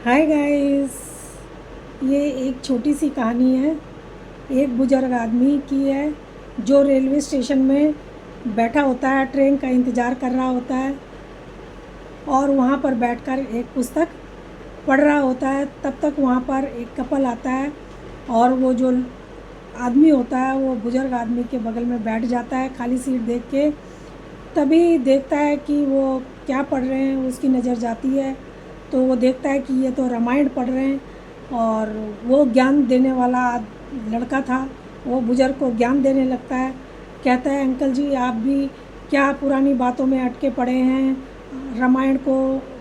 Hi guys, ये एक छोटी सी कहानी है। एक बुजुर्ग आदमी की है जो रेलवे स्टेशन में बैठा होता है, ट्रेन का इंतज़ार कर रहा होता है और वहाँ पर बैठकर एक पुस्तक पढ़ रहा होता है। तब तक वहाँ पर एक कपल आता है और वो जो आदमी होता है वो बुजुर्ग आदमी के बगल में बैठ जाता है खाली सीट देख के। तभी देखता है कि वो क्या पढ़ रहे हैं, उसकी नज़र जाती है तो वो देखता है कि ये तो रामायण पढ़ रहे हैं। और वो ज्ञान देने वाला लड़का था, वो बुजुर्ग को ज्ञान देने लगता है। कहता है, अंकल जी आप भी क्या पुरानी बातों में अटके पड़े हैं। रामायण को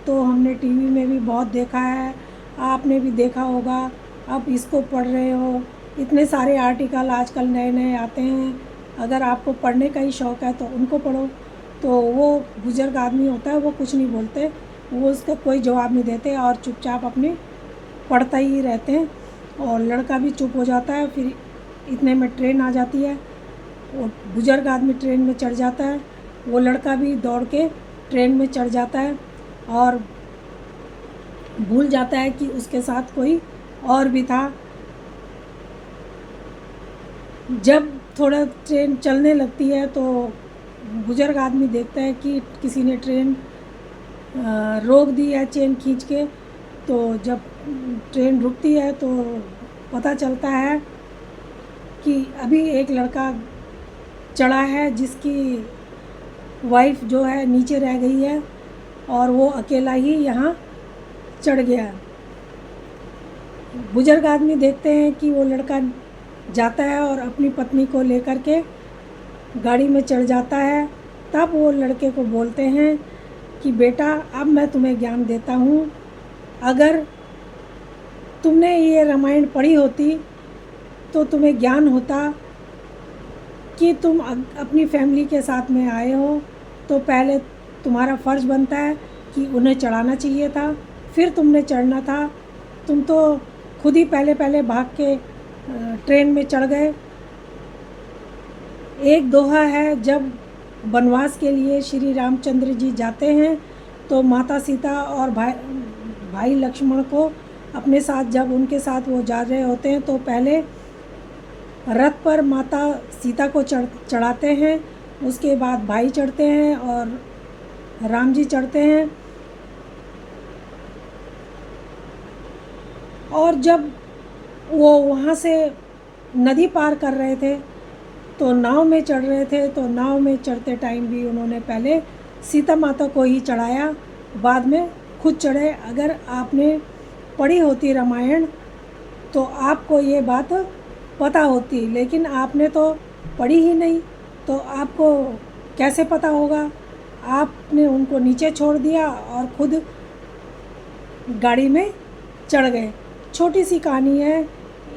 तो हमने टीवी में भी बहुत देखा है, आपने भी देखा होगा, अब इसको पढ़ रहे हो। इतने सारे आर्टिकल आजकल नए नए आते हैं, अगर आपको पढ़ने का ही शौक़ है तो उनको पढ़ो। तो वो बुजुर्ग आदमी होता है वो कुछ नहीं बोलते, वो उसका कोई जवाब नहीं देते और चुपचाप अपने पढ़ता ही रहते हैं। और लड़का भी चुप हो जाता है। फिर इतने में ट्रेन आ जाती है, वो बुजुर्ग आदमी ट्रेन में चढ़ जाता है, वो लड़का भी दौड़ के ट्रेन में चढ़ जाता है और भूल जाता है कि उसके साथ कोई और भी था। जब थोड़ा ट्रेन चलने लगती है तो बुजुर्ग आदमी देखता है कि किसी ने ट्रेन रोक दी है चेन खींच के। तो जब ट्रेन रुकती है तो पता चलता है कि अभी एक लड़का चढ़ा है जिसकी वाइफ जो है नीचे रह गई है और वो अकेला ही यहाँ चढ़ गया है। बुजुर्ग आदमी देखते हैं कि वो लड़का जाता है और अपनी पत्नी को लेकर के गाड़ी में चढ़ जाता है। तब वो लड़के को बोलते हैं कि बेटा अब मैं तुम्हें ज्ञान देता हूँ, अगर तुमने ये रामायण पढ़ी होती तो तुम्हें ज्ञान होता कि तुम अपनी फैमिली के साथ में आए हो तो पहले तुम्हारा फ़र्ज़ बनता है कि उन्हें चढ़ाना चाहिए था, फिर तुमने चढ़ना था। तुम तो खुद ही पहले पहले भाग के ट्रेन में चढ़ गए। एक दोहा है, जब वनवास के लिए श्री रामचंद्र जी जाते हैं तो माता सीता और भाई लक्ष्मण को अपने साथ, जब उनके साथ वो जा रहे होते हैं तो पहले रथ पर माता सीता को चढ़ाते हैं, उसके बाद भाई चढ़ते हैं और राम जी चढ़ते हैं। और जब वो वहाँ से नदी पार कर रहे थे तो नाव में चढ़ रहे थे, तो नाव में चढ़ते टाइम भी उन्होंने पहले सीता माता को ही चढ़ाया, बाद में खुद चढ़े। अगर आपने पढ़ी होती रामायण तो आपको ये बात पता होती, लेकिन आपने तो पढ़ी ही नहीं तो आपको कैसे पता होगा। आपने उनको नीचे छोड़ दिया और खुद गाड़ी में चढ़ गए। छोटी सी कहानी है,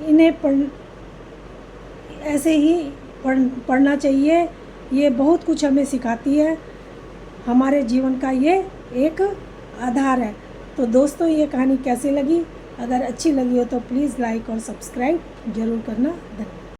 इन्हें ऐसे ही पढ़ना चाहिए। ये बहुत कुछ हमें सिखाती है, हमारे जीवन का ये एक आधार है। तो दोस्तों ये कहानी कैसी लगी, अगर अच्छी लगी हो तो प्लीज़ लाइक और सब्सक्राइब ज़रूर करना। धन्यवाद।